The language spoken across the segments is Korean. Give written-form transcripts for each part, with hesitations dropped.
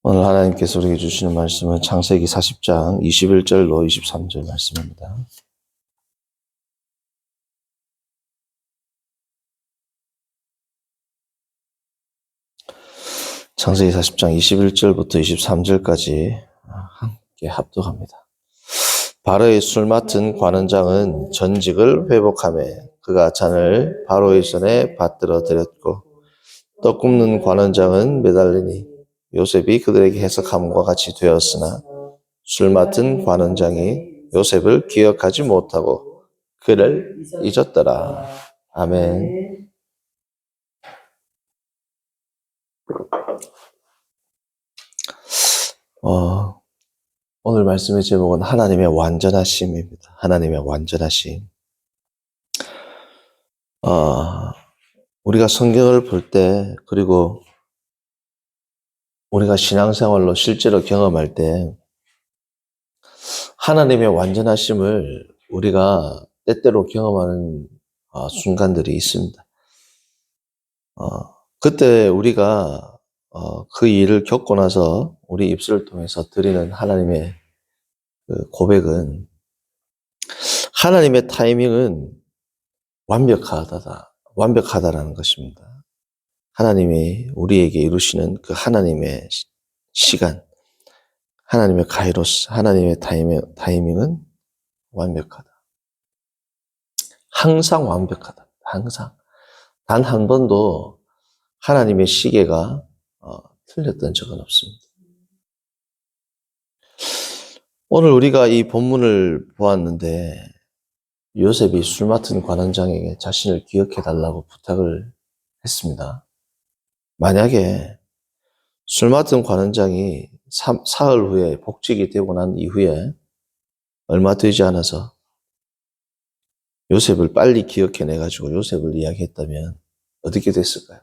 오늘 하나님께서 우리에게 주시는 말씀은 창세기 40장 21절로 23절 말씀입니다. 창세기 40장 21절부터 23절까지 함께 합독합니다. 바로의 술 맡은 관원장은 전직을 회복하며 그가 잔을 바로의 손에 받들어 드렸고 떡 굽는 관원장은 매달리니 요셉이 그들에게 해석함과 같이 되었으나 술 맡은 관원장이 요셉을 기억하지 못하고 그를 잊었더라. 아멘. 오늘 말씀의 제목은 하나님의 완전하심입니다. 하나님의 완전하심. 우리가 성경을 볼 때, 그리고 우리가 신앙생활로 실제로 경험할 때, 하나님의 완전하심을 우리가 때때로 경험하는 순간들이 있습니다. 그때 우리가 그 일을 겪고 나서 우리 입술을 통해서 드리는 하나님의 그 고백은 하나님의 타이밍은 완벽하다라는 것입니다. 하나님이 우리에게 이루시는 그 하나님의 시간, 하나님의 카이로스, 하나님의 타이밍은 완벽하다. 항상 완벽하다. 항상. 단 한 번도 하나님의 시계가 틀렸던 적은 없습니다. 오늘 우리가 이 본문을 보았는데 요셉이 술 맡은 관원장에게 자신을 기억해달라고 부탁을 했습니다. 만약에 술 맡은 관원장이 사흘 후에 복직이 되고 난 이후에 얼마 되지 않아서 요셉을 빨리 기억해내가지고 요셉을 이야기했다면 어떻게 됐을까요?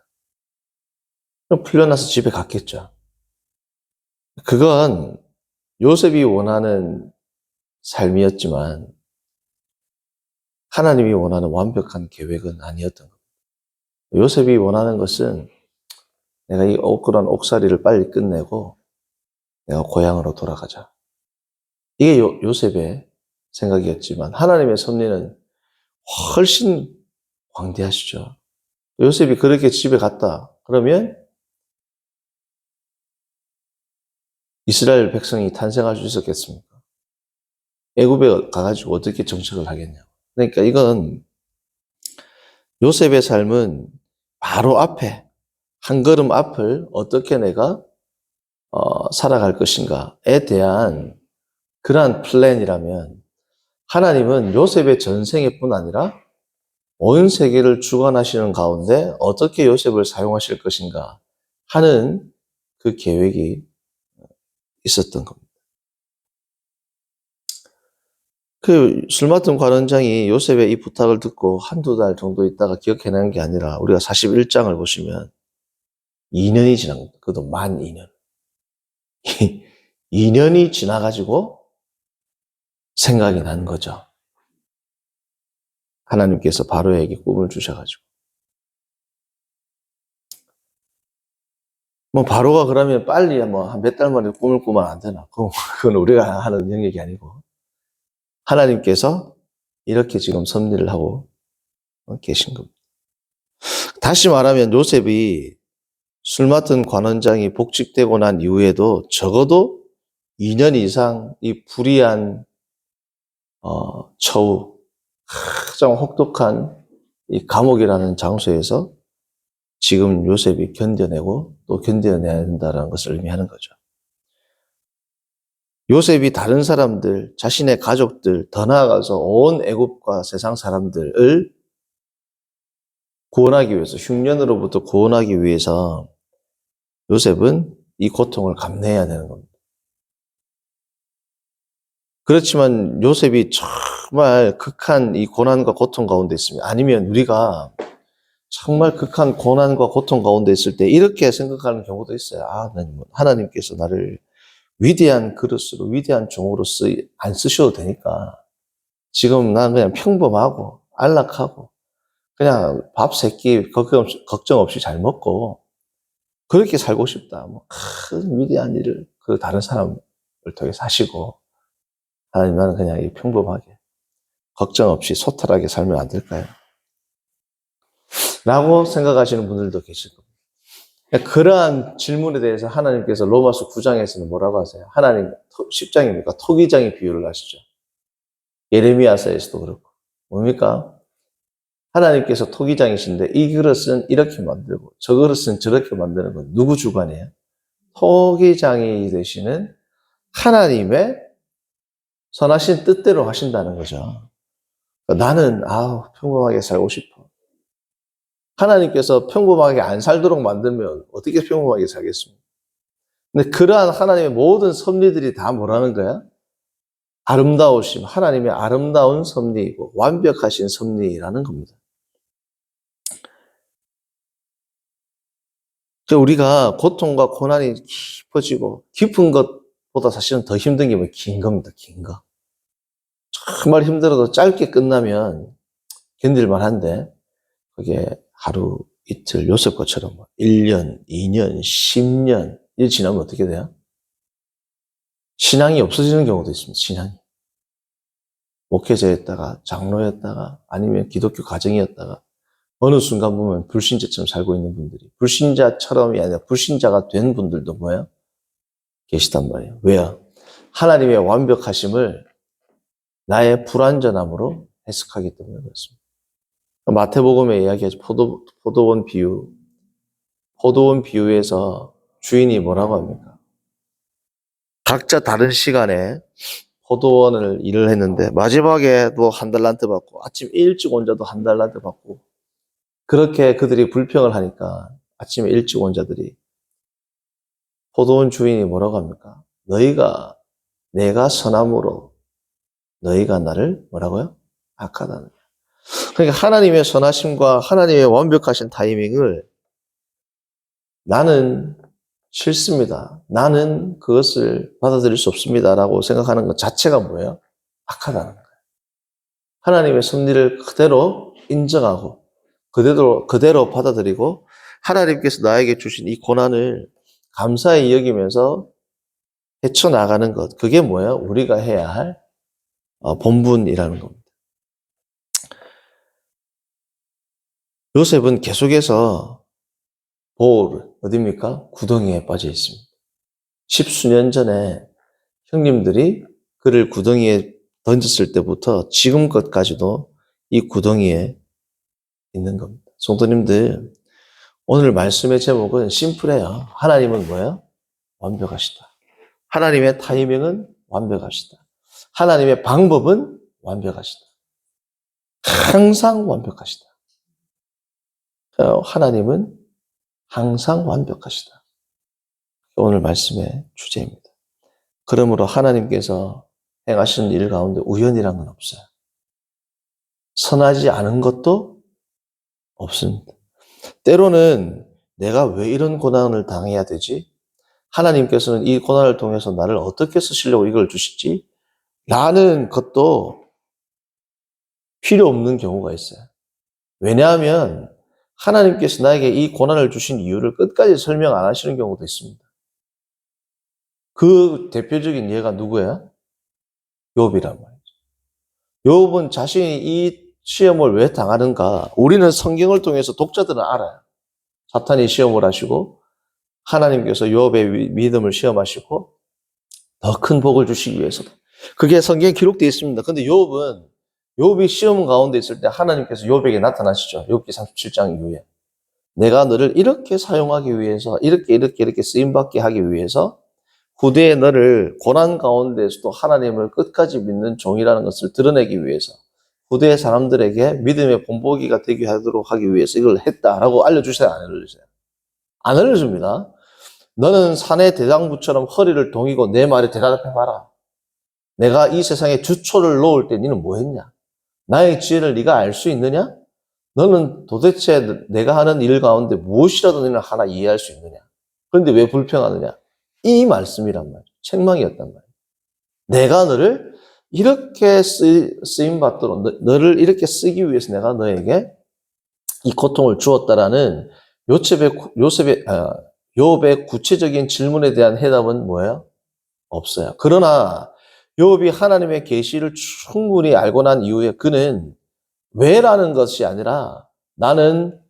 그럼 풀려나서 집에 갔겠죠. 그건 요셉이 원하는 삶이었지만 하나님이 원하는 완벽한 계획은 아니었던 겁니다. 요셉이 원하는 것은 내가 이 억울한 옥살이를 빨리 끝내고 내가 고향으로 돌아가자. 이게 요셉의 생각이었지만 하나님의 섭리는 훨씬 광대하시죠. 요셉이 그렇게 집에 갔다. 그러면 이스라엘 백성이 탄생할 수 있었겠습니까? 애굽에 가가지고 어떻게 정착을 하겠냐. 그러니까 이건 요셉의 삶은 바로 앞에 한 걸음 앞을 어떻게 내가 살아갈 것인가에 대한 그러한 플랜이라면 하나님은 요셉의 전생애뿐 아니라 온 세계를 주관하시는 가운데 어떻게 요셉을 사용하실 것인가 하는 그 계획이 있었던 겁니다. 그 술 맡은 관원장이 요셉의 이 부탁을 듣고 한두 달 정도 있다가 기억해낸 게 아니라 우리가 41장을 보시면 2년이 지난 겁니다. 그것도 만 2년. 2년이 지나가지고 생각이 난 거죠. 하나님께서 바로에게 꿈을 주셔가지고. 바로가 그러면 빨리 한 몇 달 만에 꿈을 꾸면 안 되나? 그건 우리가 하는 영역이 아니고. 하나님께서 이렇게 지금 섭리를 하고 계신 겁니다. 다시 말하면 요셉이 술 맡은 관원장이 복직되고 난 이후에도 적어도 2년 이상 이 불의한 처우, 가장 혹독한 이 감옥이라는 장소에서 지금 요셉이 견뎌내고 또 견뎌내야 된다는 것을 의미하는 거죠. 요셉이 다른 사람들, 자신의 가족들, 더 나아가서 온 애굽과 세상 사람들을 구원하기 위해서, 흉년으로부터 구원하기 위해서 요셉은 이 고통을 감내해야 되는 겁니다. 그렇지만 요셉이 정말 극한 이 고난과 고통 가운데 있으면, 아니면 우리가 정말 극한 고난과 고통 가운데 있을 때 이렇게 생각하는 경우도 있어요. 하나님께서 나를 위대한 그릇으로, 위대한 종으로 안 쓰셔도 되니까 지금 난 그냥 평범하고 안락하고 그냥 밥 세끼 걱정 없이 잘 먹고 그렇게 살고 싶다. 뭐 큰 위대한 일을 그 다른 사람을 통해서 하시고, 하나님 나는 그냥 이 평범하게 걱정 없이 소탈하게 살면 안 될까요? 라고 생각하시는 분들도 계실 겁니다. 그러한 질문에 대해서 하나님께서 로마서 9장에서는 뭐라고 하세요? 하나님 10장입니까? 토기장의 비유를 하시죠. 예레미야서에서도 그렇고. 뭡니까? 하나님께서 토기장이신데 이 그릇은 이렇게 만들고 저 그릇은 저렇게 만드는 건 누구 주관이에요? 토기장이 되시는 하나님의 선하신 뜻대로 하신다는 거죠. 나는 평범하게 살고 싶어. 하나님께서 평범하게 안 살도록 만들면 어떻게 평범하게 살겠습니까? 근데 그러한 하나님의 모든 섭리들이 다 뭐라는 거야? 아름다우심, 하나님의 아름다운 섭리이고 완벽하신 섭리라는 겁니다. 우리가 고통과 고난이 깊어지고 깊은 것보다 사실은 더 힘든 게 뭐 긴 겁니다. 긴 거. 정말 힘들어도 짧게 끝나면 견딜만 한데 그게 하루, 이틀, 요셉 것처럼 1년, 2년, 10년 일 지나면 어떻게 돼요? 신앙이 없어지는 경우도 있습니다. 신앙이. 목회자였다가 장로였다가 아니면 기독교 가정이었다가 어느 순간 보면 불신자처럼 살고 있는 분들이 불신자처럼이 아니라 불신자가 된 분들도 뭐예요? 계시단 말이에요. 왜요? 하나님의 완벽하심을 나의 불완전함으로 해석하기 때문에 그렇습니다. 마태복음에 이야기하죠. 포도원 비유. 포도원 비유에서 주인이 뭐라고 합니까? 각자 다른 시간에 포도원을 일을 했는데 마지막에도 한 달란트 받고 아침 일찍 온 자도 한 달란트 받고 그렇게 그들이 불평을 하니까 아침에 일찍 온 자들이 포도원 주인이 뭐라고 합니까? 내가 선함으로 너희가 나를 뭐라고요? 악하다는. 그러니까 하나님의 선하심과 하나님의 완벽하신 타이밍을 나는 싫습니다. 나는 그것을 받아들일 수 없습니다라고 생각하는 것 자체가 뭐예요? 악하다는 거예요. 하나님의 섭리를 그대로 인정하고 그대로 받아들이고 하나님께서 나에게 주신 이 고난을 감사히 여기면서 헤쳐나가는 것. 그게 뭐예요? 우리가 해야 할 본분이라는 겁니다. 요셉은 계속해서 어디입니까? 구덩이에 빠져 있습니다. 10수년 전에 형님들이 그를 구덩이에 던졌을 때부터 지금껏까지도 이 구덩이에 있는 겁니다. 성도님들, 오늘 말씀의 제목은 심플해요. 하나님은 뭐예요? 완벽하시다. 하나님의 타이밍은 완벽하시다. 하나님의 방법은 완벽하시다. 항상 완벽하시다. 하나님은 항상 완벽하시다. 오늘 말씀의 주제입니다. 그러므로 하나님께서 행하시는 일 가운데 우연이란 건 없어요. 선하지 않은 것도 없습니다. 때로는 내가 왜 이런 고난을 당해야 되지? 하나님께서는 이 고난을 통해서 나를 어떻게 쓰시려고 이걸 주시지? 라는 것도 필요 없는 경우가 있어요. 왜냐하면 하나님께서 나에게 이 고난을 주신 이유를 끝까지 설명 안 하시는 경우도 있습니다. 그 대표적인 예가 누구예요? 욥이란 말이죠. 욥은 자신이 이 시험을 왜 당하는가? 우리는 성경을 통해서 독자들은 알아요. 사탄이 시험을 하시고 하나님께서 욥의 믿음을 시험하시고 더 큰 복을 주시기 위해서도. 그게 성경에 기록되어 있습니다. 근데 욥이 시험 가운데 있을 때 하나님께서 욥에게 나타나시죠. 욥기 37장 이후에. 내가 너를 이렇게 사용하기 위해서 이렇게 쓰임받게 하기 위해서 후대에 너를 고난 가운데에서도 하나님을 끝까지 믿는 종이라는 것을 드러내기 위해서 후대 사람들에게 믿음의 본보기가 되게 하도록 하기 위해서 이걸 했다라고 알려주세요? 안 알려주세요? 안 알려줍니다. 너는 산의 대장부처럼 허리를 동이고 내 말에 대답해봐라. 내가 이 세상에 주초를 놓을 때 너는 뭐 했냐? 나의 지혜를 네가 알 수 있느냐? 너는 도대체 내가 하는 일 가운데 무엇이라도 너는 하나 이해할 수 있느냐? 그런데 왜 불평하느냐? 이 말씀이란 말이에요. 책망이었단 말이에요. 내가 너를 이렇게 쓰임받도록 너를 이렇게 쓰기 위해서 내가 너에게 이 고통을 주었다라는 욥의 구체적인 질문에 대한 해답은 뭐예요? 없어요. 그러나 욥이 하나님의 계시를 충분히 알고 난 이후에 그는 왜라는 것이 아니라 나는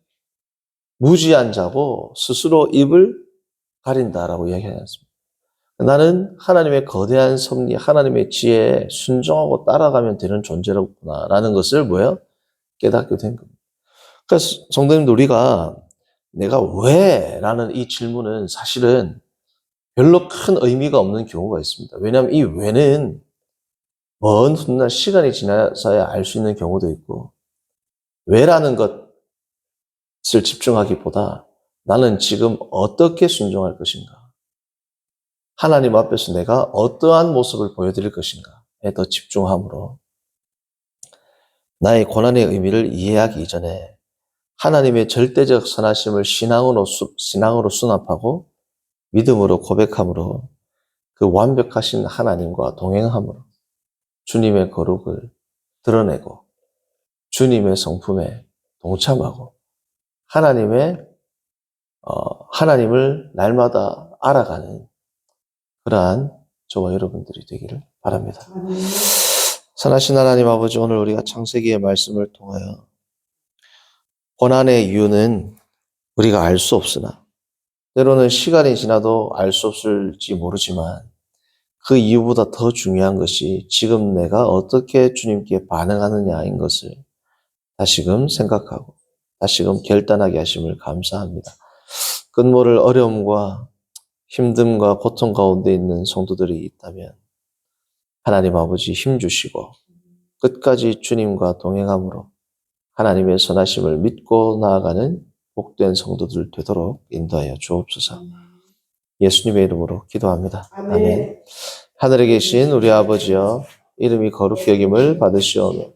무지한 자고 스스로 입을 가린다라고 이야기하지 않습니까? 나는 하나님의 거대한 섭리, 하나님의 지혜에 순종하고 따라가면 되는 존재라구나라는 것을 뭐예요? 깨닫게 된 겁니다. 그래서 성도님들 우리가 내가 왜? 라는 이 질문은 사실은 별로 큰 의미가 없는 경우가 있습니다. 왜냐하면 이 왜는 먼 훗날 시간이 지나서야 알 수 있는 경우도 있고 왜라는 것을 집중하기보다 나는 지금 어떻게 순종할 것인가? 하나님 앞에서 내가 어떠한 모습을 보여드릴 것인가에 더 집중함으로 나의 고난의 의미를 이해하기 이전에 하나님의 절대적 선하심을 신앙으로 수납하고 믿음으로 고백함으로 그 완벽하신 하나님과 동행함으로 주님의 거룩을 드러내고 주님의 성품에 동참하고 하나님을 날마다 알아가는 그러한 저와 여러분들이 되기를 바랍니다. 선하신 하나님 아버지, 오늘 우리가 창세기의 말씀을 통하여 고난의 이유는 우리가 알 수 없으나 때로는 시간이 지나도 알 수 없을지 모르지만 그 이유보다 더 중요한 것이 지금 내가 어떻게 주님께 반응하느냐인 것을 다시금 생각하고 다시금 결단하게 하심을 감사합니다. 끝모를 어려움과 힘듦과 고통 가운데 있는 성도들이 있다면 하나님 아버지 힘주시고 끝까지 주님과 동행함으로 하나님의 선하심을 믿고 나아가는 복된 성도들 되도록 인도하여 주옵소서. 예수님의 이름으로 기도합니다. 아멘. 하늘에 계신 우리 아버지여, 이름이 거룩히 여김을 받으시오며